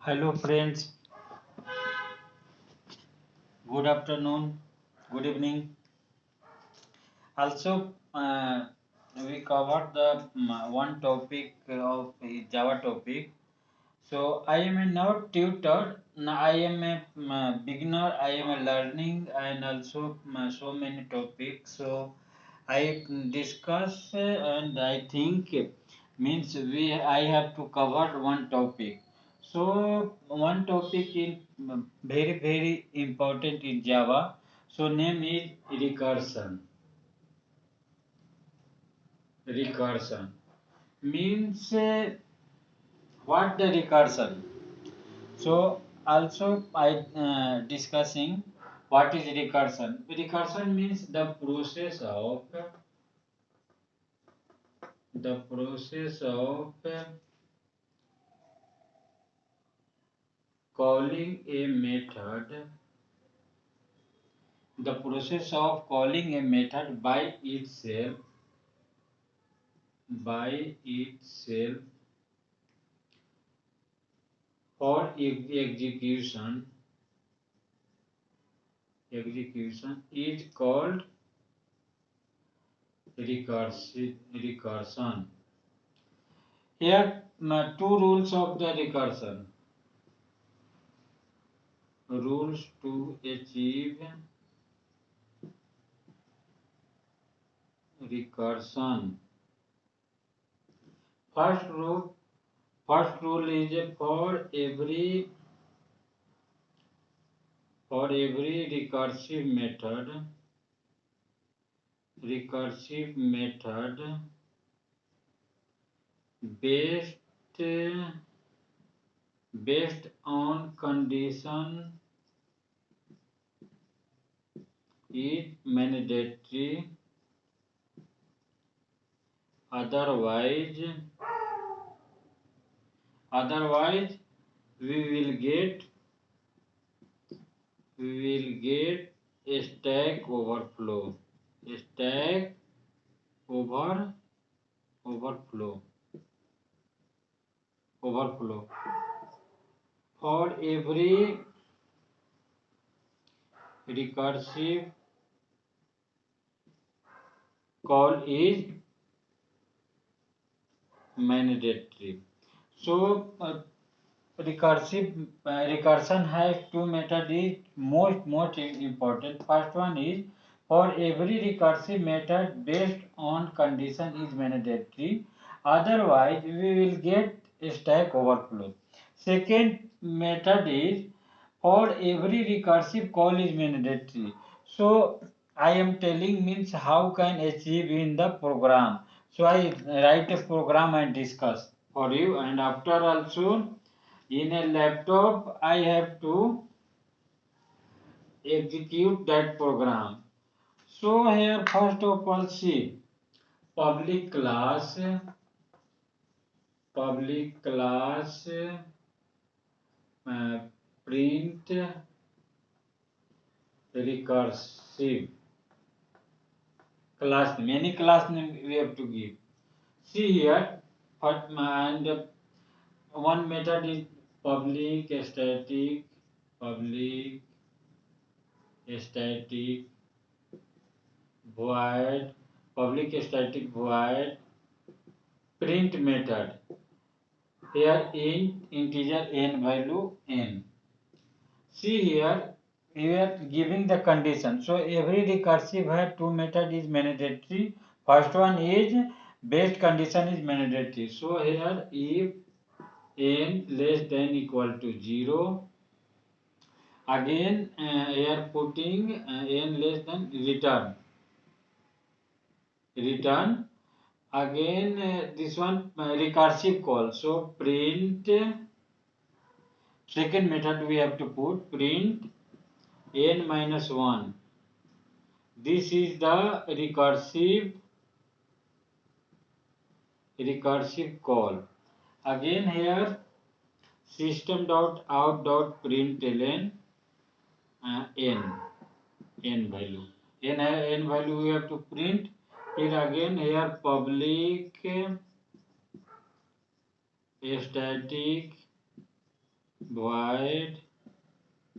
Hello friends, good afternoon, good evening. Also, we covered the one topic of Java topic. So I am a now tutor. I am a beginner. I am a learning and also so many topics. So I discuss and I think means we I have to cover one topic. So one topic is very important in Java. So name is recursion. Recursion means what the recursion. So also I discussing what is recursion. Recursion means the process of calling a method, the process of calling a method by itself for execution is called recursion. Here two rules of the recursion. Rules to achieve recursion. First rule, first rule is for every recursive method based based on condition is mandatory. Otherwise we will get a stack overflow. Stack overflow. For every recursive call is mandatory. So recursion has two methods is most important. First one is for every recursive method based on condition is mandatory. Otherwise we will get a stack overflow. Second method is for every recursive call is mandatory. So I am telling means how can achieve in the program. So I write a program and discuss for you, and after also in a laptop I have to execute that program. So here first of all see public class uh, print recursive class name. Any class name we have to give. See here, and one method is public static void print method. Here int integer n value n. See here we are giving the condition. So every recursive has two method is mandatory. First one is based condition is mandatory. So here if n less than equal to 0, again here putting n less than return again this one recursive call. So print second method we have to put print n minus 1. This is the recursive call. Again here system.out.println n value. N value we have to print. Here again here public static void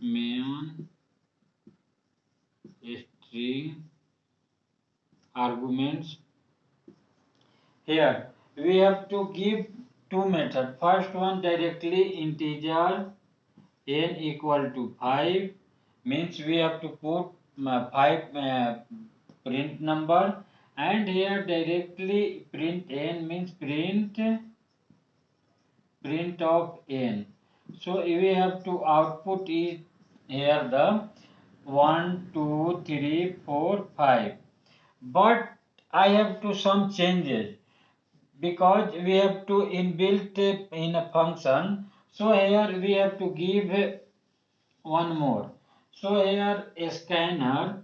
main string arguments. Here we have to give two methods. First one directly integer n equal to 5, means we have to put 5 print number, and here directly print n means print of n. So we have to output is here the 1 2 3 4 5, but I have to some changes because we have to inbuilt in a function. So here we have to give one more. So here scanner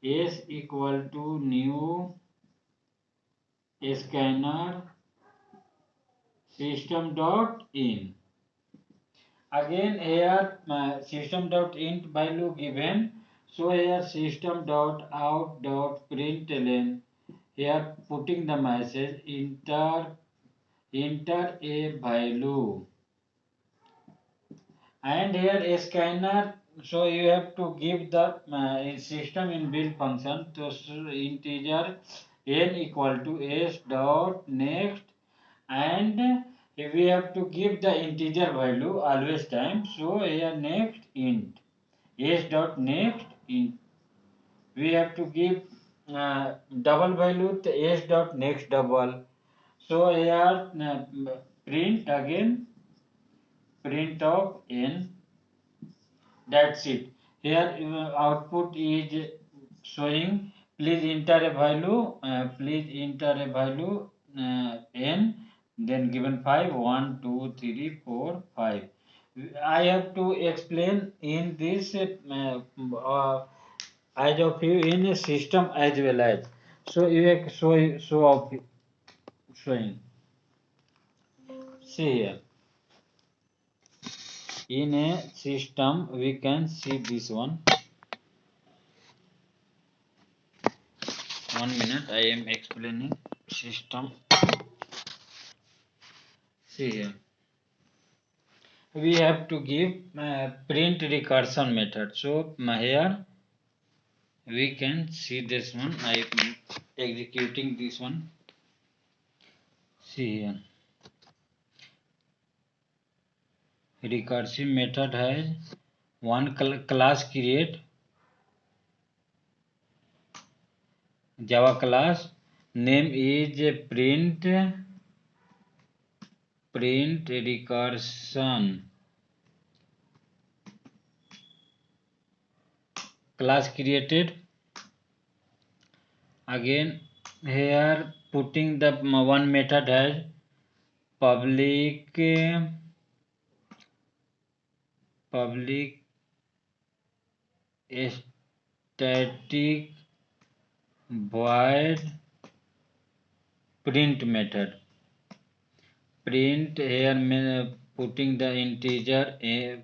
is equal to new scanner system dot in. Again here system.int value given. So here system.out.println, here putting the message enter a value, and here scanner. So you have to give the system inbuilt function to integer n equal to s dot next, and we have to give the integer value always time. So here next int s dot next int, we have to give double value to s dot next double. So here print again print of n. That's it. Here output is showing. Please enter a value. N. Then given 5. 1, 2, 3, 4, 5. I have to explain in this as of you in a system as well as. So you have show of showing. See here. In a system we can see this one. 1 minute, I am explaining system. See here, we have to give print recursion method. So here we can see this one. I am executing this one. See here, recursive method has one class create, Java class name is print recursion, class created. Again here putting the one method has public static void print method. Print here putting the integer n.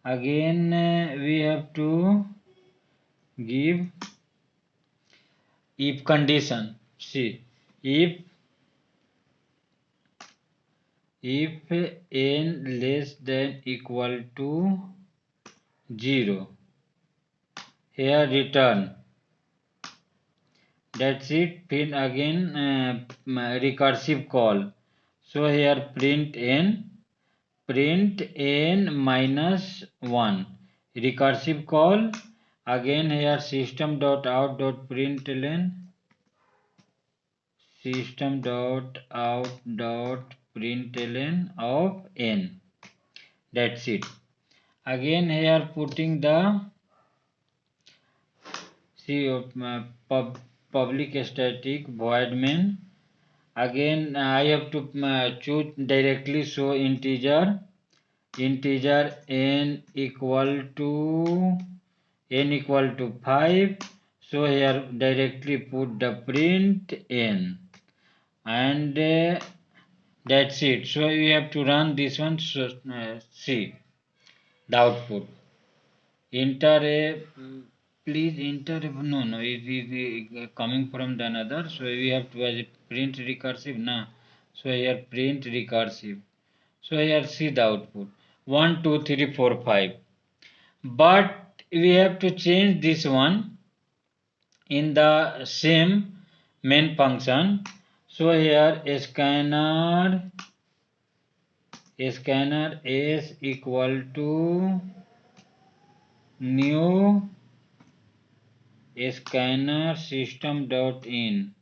Again we have to give if condition. See, if n less than equal to 0, here return. That's it. Then again recursive call. So here print n minus 1, recursive call. Again here system.out.println of n. That's it. Again here putting the public static void main. Again I have to choose directly show integer n equal to 5. So here directly put the print n, and that's it. So you have to run this one. So see the output. Enter a please enter a, no it is coming from the another. So we have to as print recursive na. So here print recursive. So here see the output 1 2 3 4 5. But we have to change this one in the same main function. So here scanner is equal to new scanner system.in.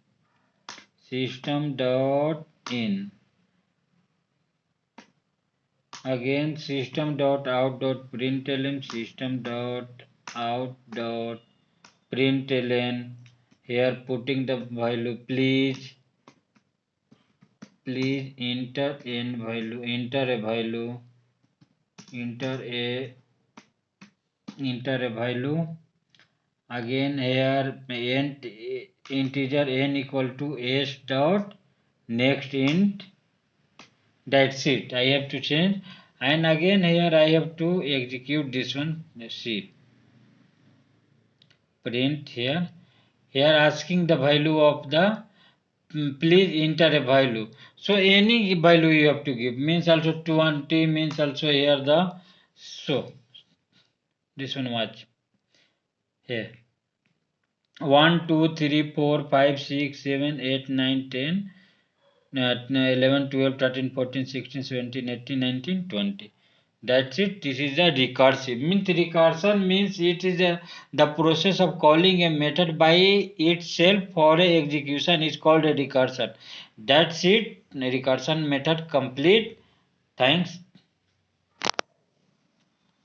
Again system.out.println, system.out.println. Here putting the value, please enter a value, again here integer n equal to s dot next int. That's it. I have to change, and again here I have to execute this one. Let's see, print here asking the value of the, please enter a value. So any value you have to give, means also 20, means also here the, so this one watch here 1 2 3 4 5 6 7 8 9 10 11 12 13 14 16 17 18 19 20. That's it. This is a recursive. Means recursion means it is the process of calling a method by itself for a execution is called a recursion. That's it. Recursion method complete. Thanks.